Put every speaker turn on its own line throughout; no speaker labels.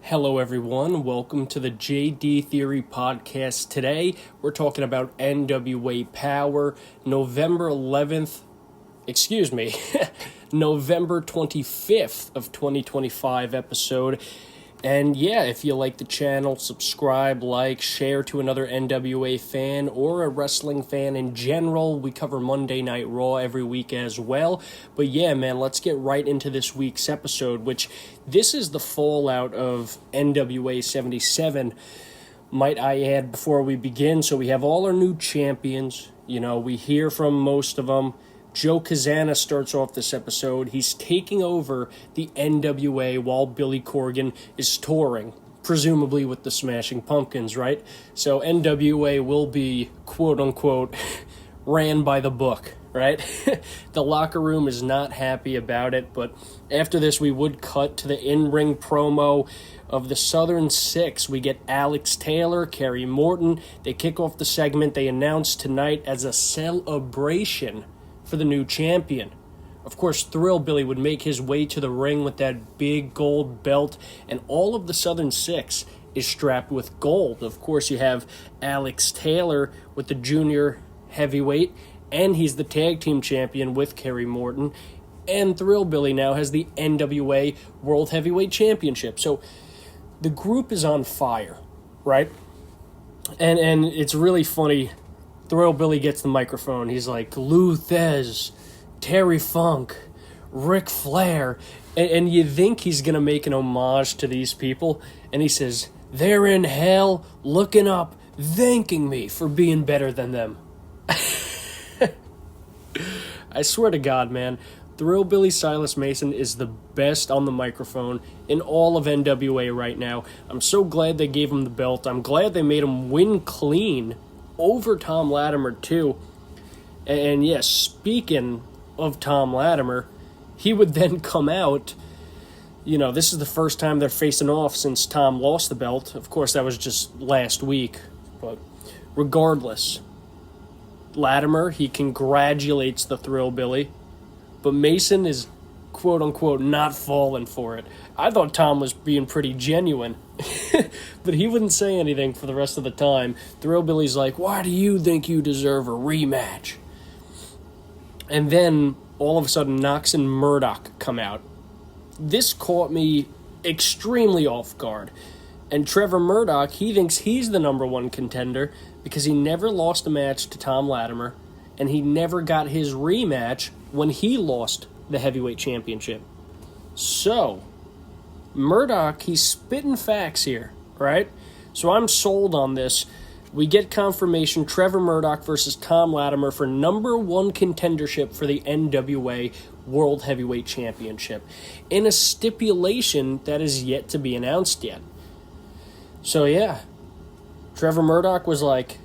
Hello, everyone. Welcome to the JD Theory podcast. Today, we're talking about NWA Powerrr, November 25th of 2025 episode. And yeah, if you like the channel, subscribe, like, share to another NWA fan or a wrestling fan in general. We cover Monday Night Raw every week as well. But yeah, man, let's get right into this week's episode, which this is the fallout of NWA 77, might I add, before we begin. So we have all our new champions. You know, we hear from most of them. Joe Kazana starts off this episode. He's taking over the NWA while Billy Corgan is touring, presumably with the Smashing Pumpkins, right? So NWA will be, quote-unquote, ran by the book, right? The locker room is not happy about it, but after this we would cut to the in-ring promo of the Southern Six. We get Alex Taylor, Kerry Morton. They kick off the segment they announced tonight as a celebration for the new champion. Of course, Thrill Billy would make his way to the ring with that big gold belt, and all of the Southern Six is strapped with gold. Of course, you have Alex Taylor with the junior heavyweight, and he's the tag team champion with Kerry Morton, and Thrill Billy now has the NWA World Heavyweight Championship. So the group is on fire, right? And it's really funny. Thrill Billy gets the microphone. He's like, Lou Thez, Terry Funk, Ric Flair. And you think he's going to make an homage to these people. And he says, they're in hell, looking up, thanking me for being better than them. I swear to God, man, Thrill Billy Silas Mason is the best on the microphone in all of NWA right now. I'm so glad they gave him the belt. I'm glad they made him win clean over Tom Latimer, too. And yes, speaking of Tom Latimer, he would then come out. You know, this is the first time they're facing off since Tom lost the belt. Of course, that was just last week. But regardless, Latimer, he congratulates the Thrill Billy. But Mason is, quote-unquote, not falling for it. I thought Tom was being pretty genuine. But he wouldn't say anything for the rest of the time. Thrill Billy's like, why do you think you deserve a rematch? And then, all of a sudden, Knox and Murdoch come out. This caught me extremely off guard. And Trevor Murdoch, he thinks he's the number one contender because he never lost a match to Tom Latimer, and he never got his rematch when he lost the heavyweight championship. So, Murdoch, he's spitting facts here, right? So I'm sold on this. We get confirmation, Trevor Murdoch versus Tom Latimer for number one contendership for the NWA World Heavyweight Championship in a stipulation that is yet to be announced yet. So yeah, Trevor Murdoch was like,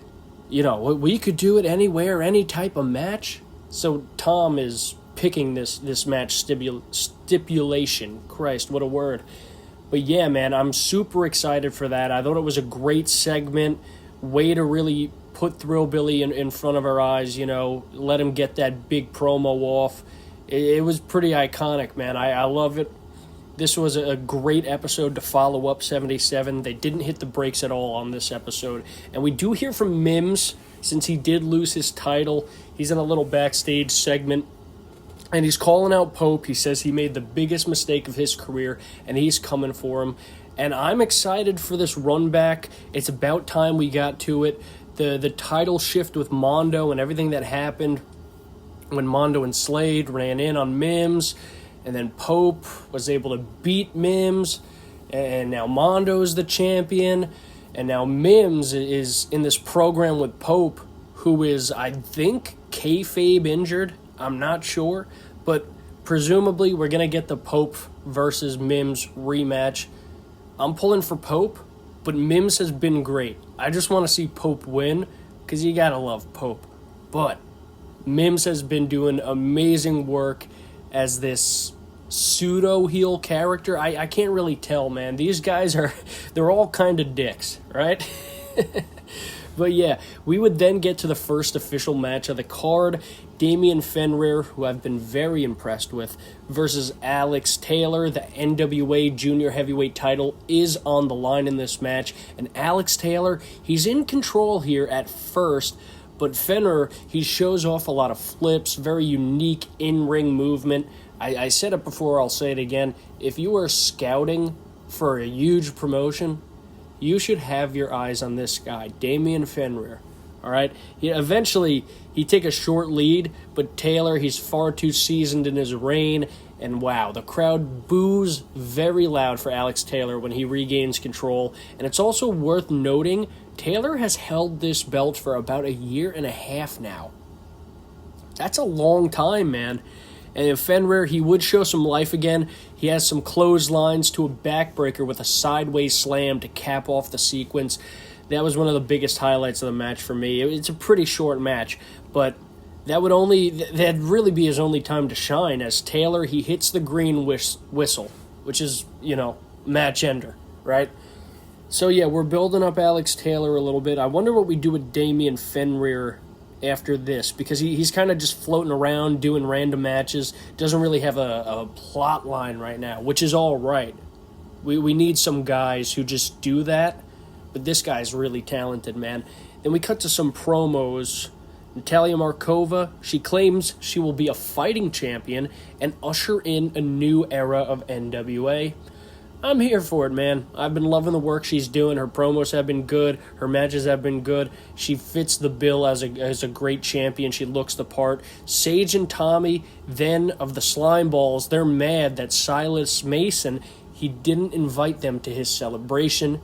you know, we could do it anywhere, any type of match. So Tom is picking this match stipulation. Christ, what a word. But yeah, man, I'm super excited for that. I thought it was a great segment. Way to really put Thrill Billy in front of our eyes, you know, let him get that big promo off. It was pretty iconic, man. I love it. This was a great episode to follow up 77. They didn't hit the brakes at all on this episode. And we do hear from Mims, since he did lose his title. He's in a little backstage segment. And he's calling out Pope. He says he made the biggest mistake of his career, and he's coming for him. And I'm excited for this run back. It's about time we got to it. The title shift with Mondo and everything that happened when Mondo and Slade ran in on Mims, and then Pope was able to beat Mims, and now Mondo's the champion, and now Mims is in this program with Pope, who is, I think, kayfabe injured. I'm not sure, but presumably we're going to get the Pope versus Mims rematch. I'm pulling for Pope, but Mims has been great. I just want to see Pope win, because you got to love Pope. But Mims has been doing amazing work as this pseudo-heel character. I can't really tell, man. These guys they're all kind of dicks, right? But yeah, we would then get to the first official match of the card. Damian Fenrir, who I've been very impressed with, versus Alex Taylor. The NWA Junior Heavyweight title is on the line in this match. And Alex Taylor, he's in control here at first, but Fenrir, he shows off a lot of flips, very unique in-ring movement. I said it before, I'll say it again. If you are scouting for a huge promotion, you should have your eyes on this guy, Damian Fenrir. All right? Eventually, he take a short lead, but Taylor, he's far too seasoned in his reign. And wow, the crowd boos very loud for Alex Taylor when he regains control. And it's also worth noting, Taylor has held this belt for about 1.5 years now. That's a long time, man. And if Fenrir, he would show some life again. He has some clotheslines to a backbreaker with a sideways slam to cap off the sequence. That was one of the biggest highlights of the match for me. It's a pretty short match, but that'd really be his only time to shine, as Taylor, he hits the green whistle, which is, match ender, right? So yeah, we're building up Alex Taylor a little bit. I wonder what we do with Damian Fenrir after this, because he's kind of just floating around doing random matches, doesn't really have a plot line right now, which is all right. We need some guys who just do that, but this guy's really talented, man. Then we cut to some promos. Natalia Markova, she claims she will be a fighting champion and usher in a new era of NWA. I'm here for it, man. I've been loving the work she's doing. Her promos have been good. Her matches have been good. She fits the bill as a great champion. She looks the part. Sage and Tommy, then of the Slime Balls, they're mad that Silas Mason, he didn't invite them to his celebration.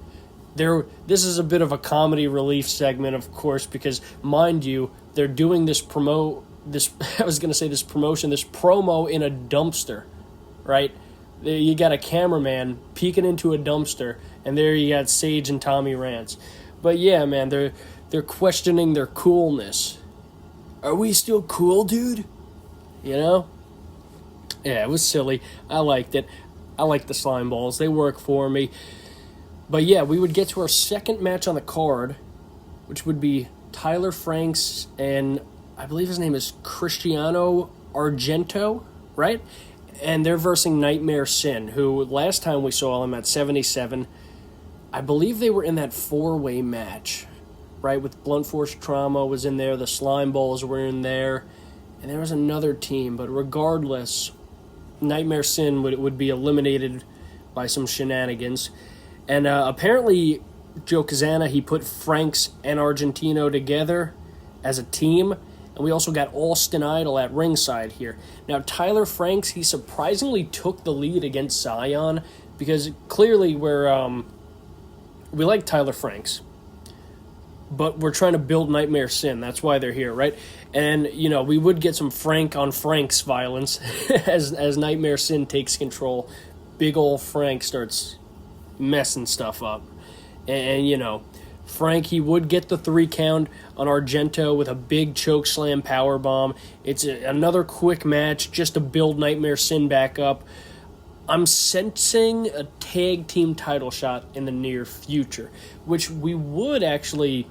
This is a bit of a comedy relief segment, of course, because, mind you, they're doing this promo in a dumpster, right? You got a cameraman peeking into a dumpster, and there you got Sage and Tommy Rance. But yeah, man, they're questioning their coolness. Are we still cool, dude? Yeah, it was silly. I liked it. I like the Slime Balls. They work for me. But yeah, we would get to our second match on the card, which would be Tyler Franks and I believe his name is Cristiano Argento, right? And they're versing Nightmare Sin, who last time we saw him at 77, I believe they were in that 4-way match, right? With Blunt Force Trauma was in there, the Slime Balls were in there, and there was another team. But regardless, Nightmare Sin would be eliminated by some shenanigans. And apparently, Joe Kazana, he put Franks and Argentino together as a team. And we also got Austin Idol at ringside here. Now, Tyler Franks, he surprisingly took the lead against Zion, because clearly we like Tyler Franks, but we're trying to build Nightmare Sin. That's why they're here, right? And, we would get some Frank on Franks violence as Nightmare Sin takes control. Big ol' Frank starts messing stuff up. And Frank, he would get the 3 count on Argento with a big choke slam powerbomb. It's another quick match just to build Nightmare Sin back up. I'm sensing a tag team title shot in the near future, which we would actually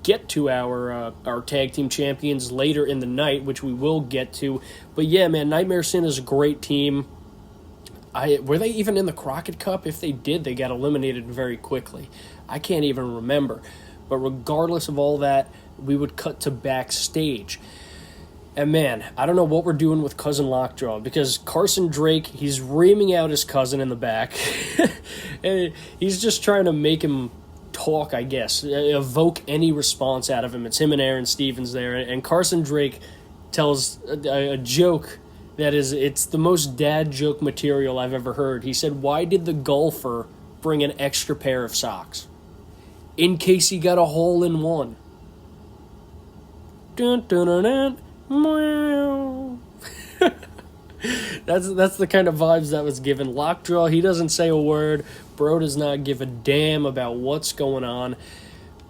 get to our tag team champions later in the night, which we will get to. But yeah, man, Nightmare Sin is a great team. Were they even in the Crockett Cup? If they did, they got eliminated very quickly. I can't even remember. But regardless of all that, we would cut to backstage. And man, I don't know what we're doing with Cousin Lockjaw, because Carson Drake, he's reaming out his cousin in the back. And he's just trying to make him talk, I guess, evoke any response out of him. It's him and Aaron Stevens there. And Carson Drake tells a joke it's the most dad joke material I've ever heard. He said, "Why did the golfer bring an extra pair of socks? In case he got a hole in one." Dun, dun, dun, dun. Meow. That's the kind of vibes that was given. Lockjaw, he doesn't say a word. Bro does not give a damn about what's going on.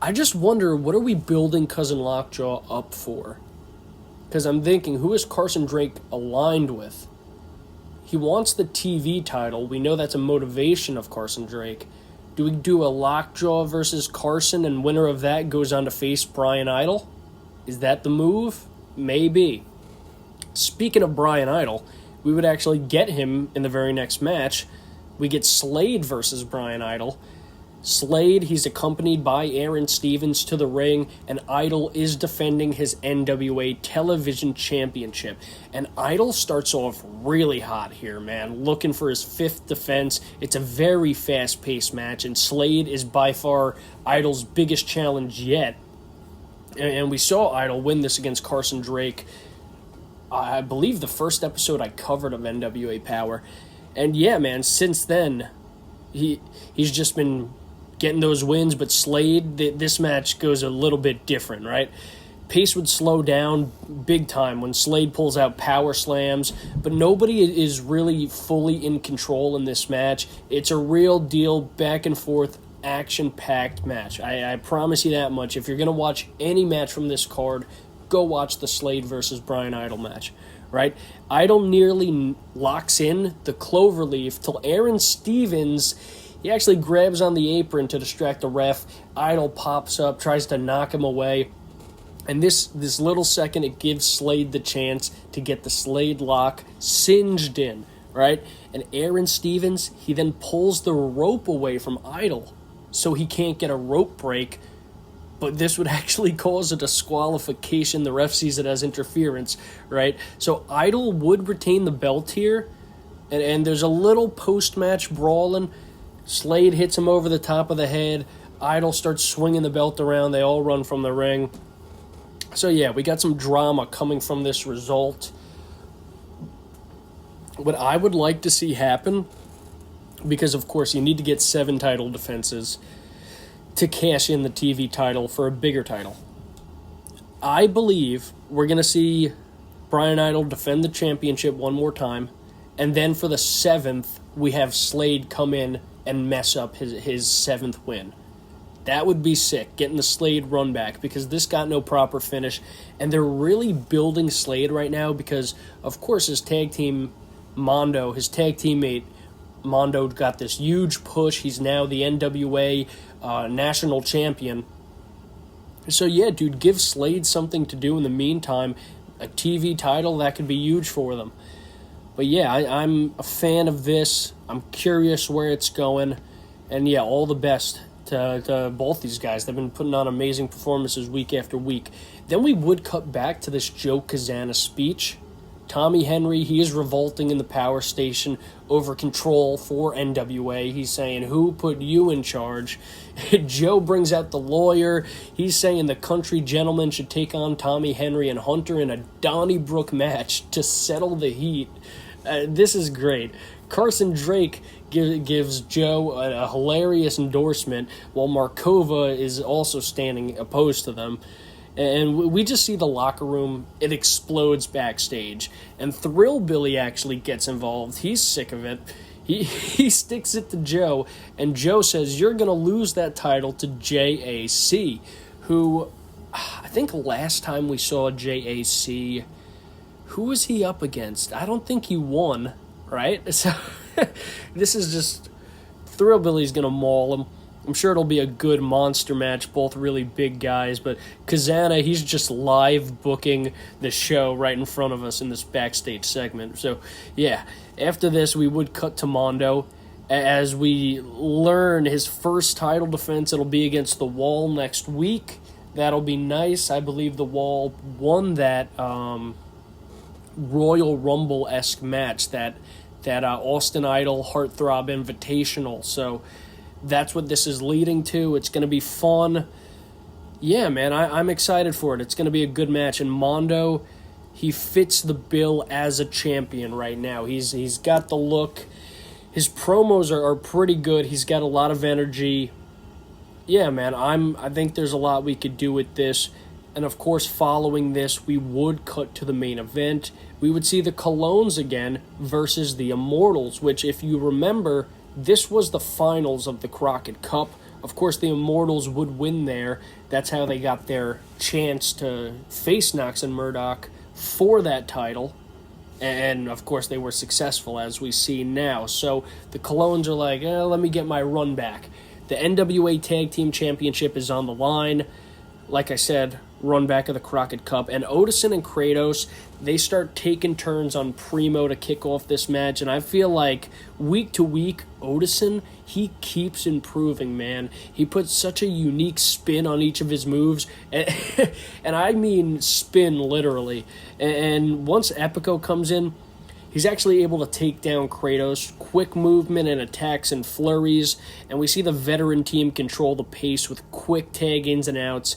I just wonder, what are we building Cousin Lockjaw up for? Because I'm thinking, who is Carson Drake aligned with? He wants the TV title. We know that's a motivation of Carson Drake. Do we do a lockjaw versus Carson, and winner of that goes on to face Brian Idol? Is that the move? Maybe. Speaking of Brian Idol, we would actually get him in the very next match. We get Slade versus Brian Idol. Slade, he's accompanied by Aaron Stevens to the ring, and Idol is defending his NWA Television Championship. And Idol starts off really hot here, man, looking for his 5th defense. It's a very fast-paced match, and Slade is by far Idol's biggest challenge yet. And we saw Idol win this against Carson Drake, I believe the first episode I covered of NWA Powerrr. And yeah, man, since then, he's just been getting those wins, but Slade, this match goes a little bit different, right? Pace would slow down big time when Slade pulls out power slams, but nobody is really fully in control in this match. It's a real deal, back and forth, action-packed match. I promise you that much. If you're going to watch any match from this card, go watch the Slade versus Brian Idol match, right? Idol nearly locks in the cloverleaf till Aaron Stevens, he actually grabs on the apron to distract the ref. Idol pops up, tries to knock him away. And this little second, it gives Slade the chance to get the Slade lock singed in, right? And Aaron Stevens, he then pulls the rope away from Idol so he can't get a rope break. But this would actually cause a disqualification. The ref sees it as interference, right? So Idol would retain the belt here. And there's a little post-match brawling. Slade hits him over the top of the head. Idol starts swinging the belt around. They all run from the ring. So yeah, we got some drama coming from this result. What I would like to see happen, because of course you need to get 7 title defenses to cash in the TV title for a bigger title. I believe we're going to see Brian Idol defend the championship one more time, and then for the 7th, we have Slade come in and mess up his 7th win. That would be sick, getting the Slade run back, because this got no proper finish, and they're really building Slade right now because, of course, his tag team, Mondo, his tag teammate, Mondo, got this huge push. He's now the NWA national champion. So yeah, dude, give Slade something to do in the meantime. A TV title, that could be huge for them. But yeah, I'm a fan of this. I'm curious where it's going. And yeah, all the best to both these guys. They've been putting on amazing performances week after week. Then we would cut back to this Joe Kazana speech. Tommy Henry, he is revolting in the power station over control for NWA. He's saying, who put you in charge? Joe brings out the lawyer. He's saying the country gentleman should take on Tommy Henry and Hunter in a Donnybrook match to settle the heat. This is great. Carson Drake gives Joe a hilarious endorsement, while Markova is also standing opposed to them. And we just see the locker room, it explodes backstage. And Thrill Billy actually gets involved. He's sick of it. He sticks it to Joe, and Joe says, you're going to lose that title to JAC, who, I think last time we saw JAC, who was he up against? I don't think he won, right? So this is just, Thrill Billy's going to maul him. I'm sure it'll be a good monster match, both really big guys, but Kazana, he's just live booking the show right in front of us in this backstage segment. So, yeah, after this, we would cut to Mondo as we learn his first title defense. It'll be against The Wall next week. That'll be nice. I believe The Wall won that Royal Rumble-esque match, that Austin Idol Heartthrob Invitational. So that's what this is leading to. It's going to be fun. Yeah, man, I'm excited for it. It's going to be a good match. And Mondo, he fits the bill as a champion right now. He's got the look. His promos are pretty good. He's got a lot of energy. Yeah, man, I think there's a lot we could do with this. And, of course, following this, we would cut to the main event. We would see the Colognes again versus the Immortals, which, if you remember, this was the finals of the Crockett Cup. Of course, the Immortals would win there. That's how they got their chance to face Knox and Murdoch for that title. And, of course, they were successful, as we see now. So the Colognes are like, let me get my run back. The NWA Tag Team Championship is on the line. Like I said, run back of the Crockett Cup. And Odison and Kratos, they start taking turns on Primo to kick off this match. And I feel like week to week, Odison, he keeps improving, man. He puts such a unique spin on each of his moves. And I mean spin, literally. And once Epico comes in, he's actually able to take down Kratos. Quick movement and attacks and flurries. And we see the veteran team control the pace with quick tag ins and outs.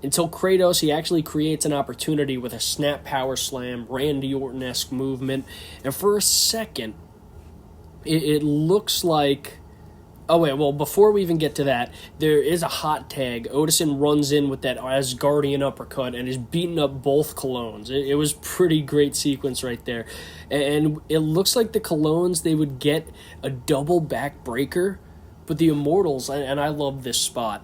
Until Kratos, he actually creates an opportunity with a snap power slam, Randy Orton-esque movement. And for a second, it looks like... Oh, wait, well, before we even get to that, there is a hot tag. Odison runs in with that Asgardian uppercut and is beating up both Colognes. It was pretty great sequence right there. And it looks like the Colognes, they would get a double backbreaker, but the Immortals, and I love this spot,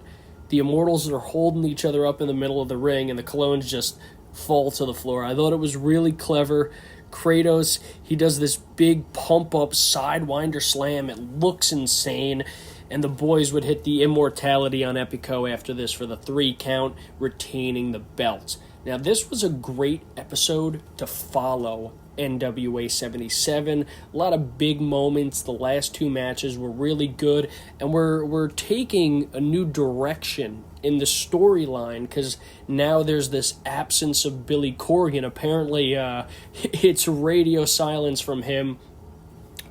the Immortals are holding each other up in the middle of the ring, and the Colognes just fall to the floor. I thought it was really clever. Kratos, he does this big pump-up sidewinder slam. It looks insane. And the boys would hit the immortality on Epico after this for the 3 count, retaining the belt. Now, this was a great episode to follow NWA 77. A lot of big moments. The last 2 matches were really good. And we're taking a new direction in the storyline, because now there's this absence of Billy Corgan. Apparently, it's radio silence from him.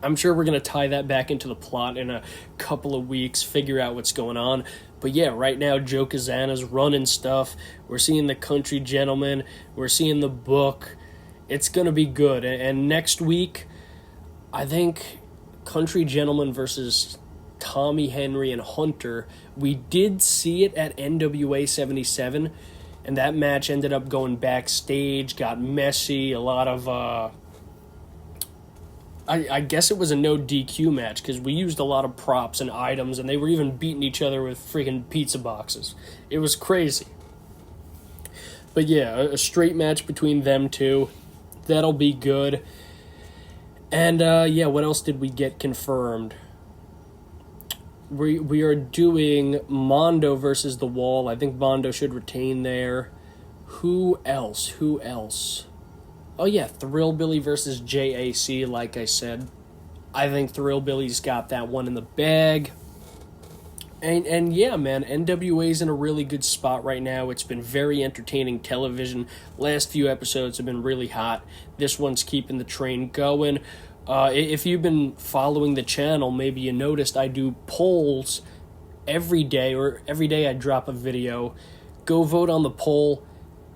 I'm sure we're going to tie that back into the plot in a couple of weeks, figure out what's going on. But yeah, right now, Joe Kazana's running stuff. We're seeing the Country Gentleman. We're seeing the book. It's going to be good. And next week, I think Country Gentleman versus Tommy Henry and Hunter, we did see it at NWA 77, and that match ended up going backstage, got messy, a lot of, I guess it was a no DQ match, because we used a lot of props and items, and they were even beating each other with freaking pizza boxes. It was crazy. But yeah, a straight match between them two, that'll be good. And yeah, what else did we get confirmed? We are doing Mondo versus The Wall. I think Mondo should retain there. Who else? Oh yeah, Thrill Billy versus JAC, like I said. I think Thrill Billy's got that one in the bag. And yeah, man, NWA's in a really good spot right now. It's been very entertaining television. Last few episodes have been really hot. This one's keeping the train going. If you've been following the channel, maybe you noticed I do polls every day, or every day I drop a video. Go vote on the poll.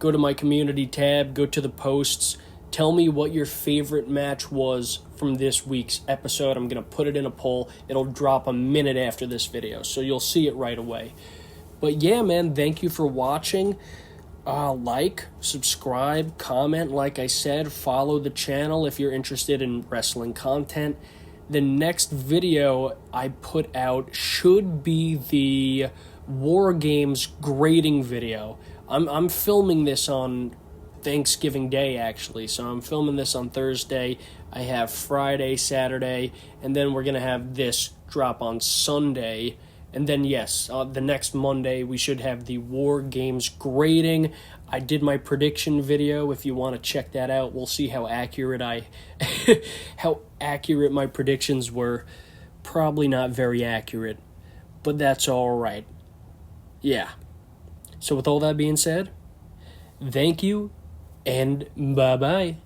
Go to my community tab. Go to the posts. Tell me what your favorite match was from this week's episode. I'm going to put it in a poll. It'll drop a minute after this video, so you'll see it right away. But yeah, man, thank you for watching. Like, subscribe, comment, like I said, follow the channel if you're interested in wrestling content. The next video I put out should be the War Games grading video. I'm filming this on Thanksgiving Day, actually, so I'm filming this on Thursday. I have Friday, Saturday, and then we're going to have this drop on Sunday. And then, yes, the next Monday, we should have the War Games grading. I did my prediction video. If you want to check that out, we'll see how accurate how accurate my predictions were. Probably not very accurate, but that's all right. Yeah. So with all that being said, thank you, and bye-bye.